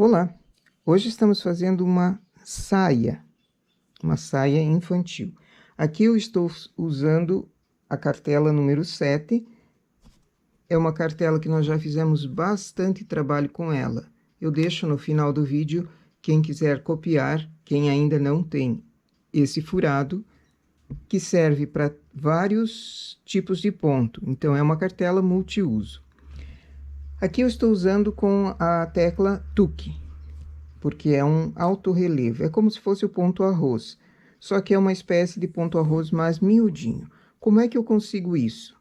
Olá! Hoje estamos fazendo uma saia infantil. Aqui eu estou usando a cartela número 7. É uma cartela que nós já fizemos bastante trabalho com ela. Eu deixo no final do vídeo, quem quiser copiar, quem ainda não tem esse furado, que serve para vários tipos de ponto. Então, é uma cartela multiuso. Aqui eu estou usando com a tecla TUC, porque é um alto relevo. É como se fosse o ponto arroz, só que é uma espécie de ponto arroz mais miudinho. Como é que eu consigo isso?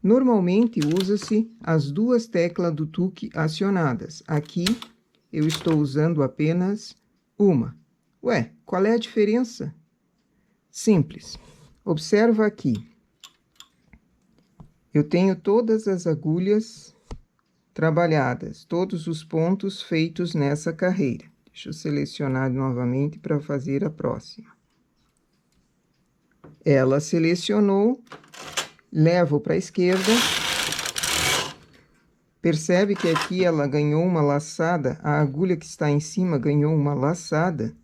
Normalmente, usa-se as duas teclas do TUC acionadas. Aqui, eu estou usando apenas uma. Ué, qual é a diferença? Simples. Observa aqui. Eu tenho todas as agulhas trabalhadas, todos os pontos feitos nessa carreira. Deixa eu selecionar novamente para fazer a próxima. Ela selecionou, levo para a esquerda. Percebe que aqui ela ganhou uma laçada, a agulha que está em cima ganhou uma laçada.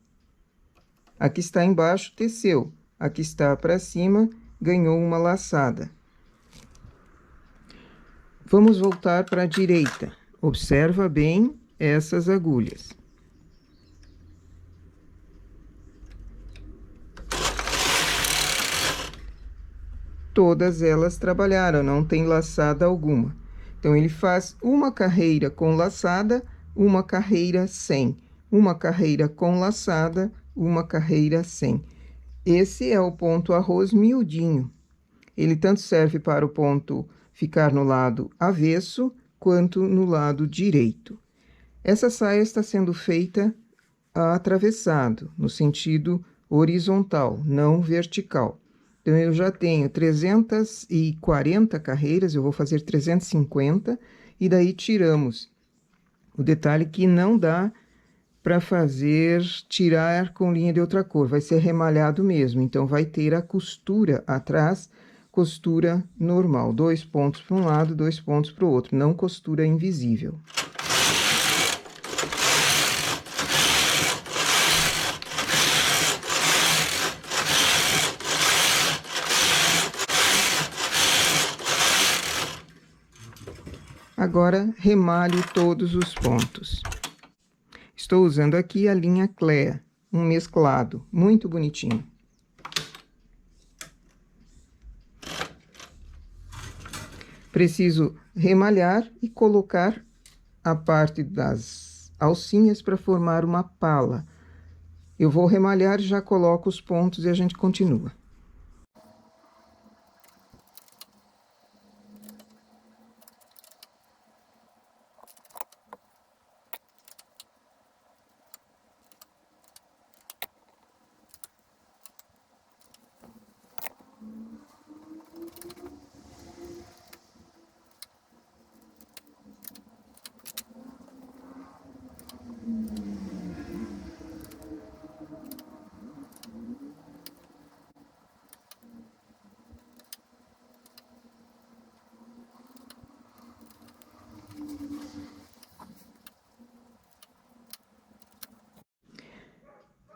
A que está embaixo teceu, a que está para cima ganhou uma laçada. Vamos voltar para a direita. Observa bem essas agulhas. Todas elas trabalharam, não tem laçada alguma. Então, ele faz uma carreira com laçada, uma carreira sem. Uma carreira com laçada, uma carreira sem. Esse é o ponto arroz miudinho. Ele tanto serve para o ponto ficar no lado avesso, quanto no lado direito. Essa saia está sendo feita atravessado, no sentido horizontal, não vertical. Então, eu já tenho 340 carreiras, eu vou fazer 350, e daí tiramos. O detalhe que não dá para tirar com linha de outra cor, vai ser remalhado mesmo, então vai ter a costura atrás, costura normal, 2 pontos para um lado, 2 pontos para o outro, não costura invisível. Agora, remalho todos os pontos. Estou usando aqui a linha Clea, um mesclado, muito bonitinho. Preciso remalhar e colocar a parte das alcinhas para formar uma pala. Eu vou remalhar, já coloco os pontos e a gente continua.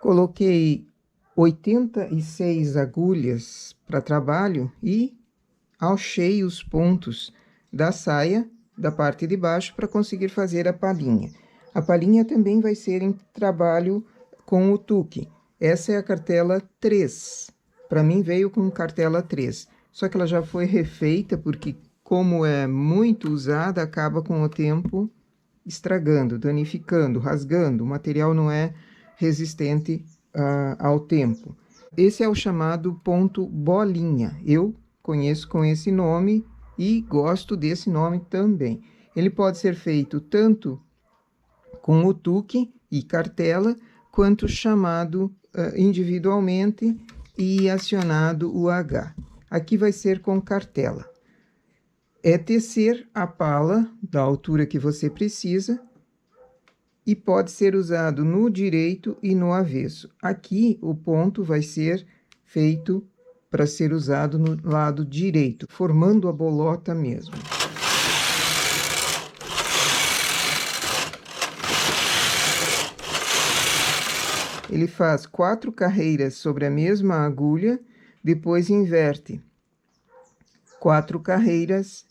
Coloquei 86 agulhas para trabalho e alchei os pontos da saia, da parte de baixo, para conseguir fazer a palhinha. A palhinha também vai ser em trabalho com o tuque. Essa é a cartela 3. Para mim veio com cartela 3. Só que ela já foi refeita, porque como é muito usada, acaba com o tempo estragando, danificando, rasgando. O material não é resistente ao tempo. Esse é o chamado ponto bolinha. Eu conheço com esse nome e gosto desse nome também. Ele pode ser feito tanto com o tuque e cartela, quanto chamado individualmente e acionado o H. Aqui vai ser com cartela. É tecer a pala da altura que você precisa, e pode ser usado no direito e no avesso. Aqui, o ponto vai ser feito para ser usado no lado direito, formando a bolota mesmo. ele faz 4 carreiras sobre a mesma agulha, depois inverte 4 carreiras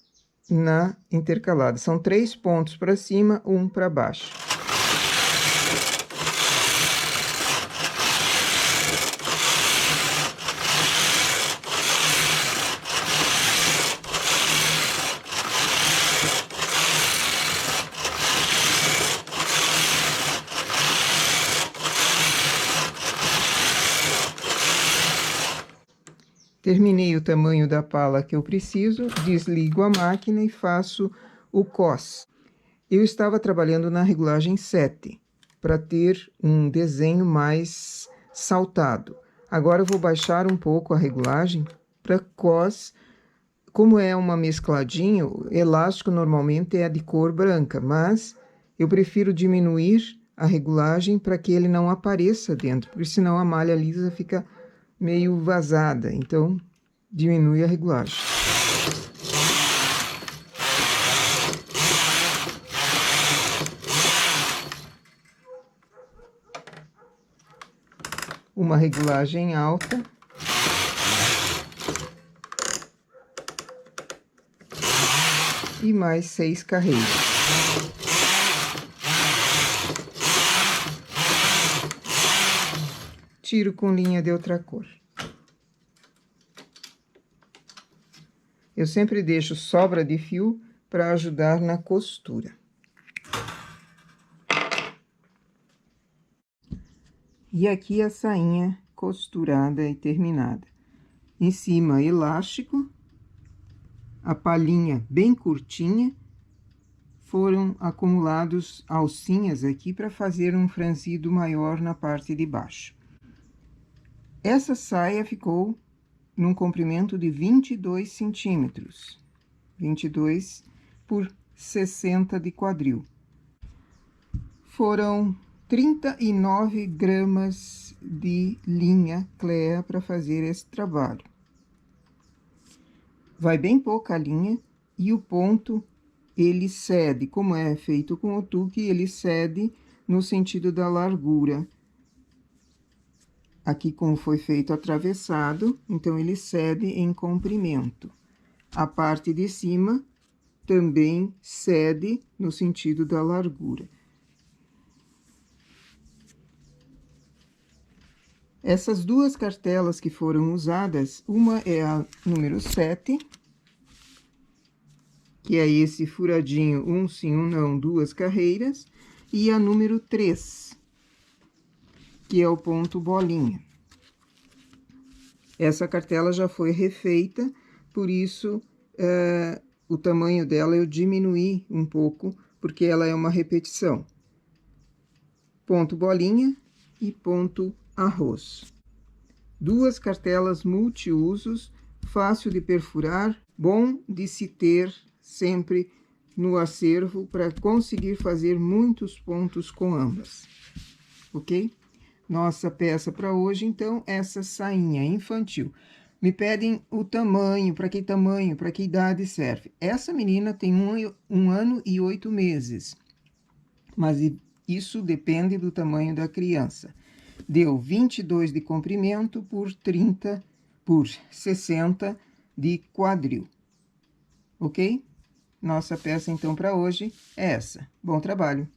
na intercalada. São 3 pontos para cima, 1 para baixo. Terminei o tamanho da pala que eu preciso, desligo a máquina e faço o cos. Eu estava trabalhando na regulagem 7, para ter um desenho mais saltado. Agora eu vou baixar um pouco a regulagem para cos. Como é uma mescladinho, o elástico normalmente é de cor branca, mas eu prefiro diminuir a regulagem para que ele não apareça dentro, porque senão a malha lisa fica meio vazada, então diminui a regulagem. Uma regulagem alta. E mais 6 carreiras. Tiro com linha de outra cor. Eu sempre deixo sobra de fio para ajudar na costura. E aqui a sainha costurada e terminada. Em cima, elástico. A palhinha bem curtinha. Foram acumulados alcinhas aqui para fazer um franzido maior na parte de baixo. Essa saia ficou num comprimento de 22 centímetros, 22 por 60 de quadril. Foram 39 gramas de linha Clea para fazer esse trabalho. Vai bem pouca linha e o ponto, ele cede, como é feito com o tuque, ele cede no sentido da largura. Aqui, como foi feito atravessado, então ele cede em comprimento. A parte de cima também cede no sentido da largura. Essas duas cartelas que foram usadas, uma é a número 7, que é esse furadinho, um sim, um não, 2 carreiras, e a número 3, que é o ponto bolinha. Essa cartela já foi refeita, por isso, o tamanho dela eu diminuí um pouco, porque ela é uma repetição. Ponto bolinha e ponto arroz. 2 cartelas multiusos, fácil de perfurar, bom de se ter sempre no acervo para conseguir fazer muitos pontos com ambas, ok? Nossa peça para hoje, então, essa sainha infantil. Me pedem o tamanho, para que idade serve. Essa menina tem um ano e 8 meses, mas isso depende do tamanho da criança. Deu 22 de comprimento por 30, por 60 de quadril, ok? Nossa peça, então, para hoje é essa. Bom trabalho!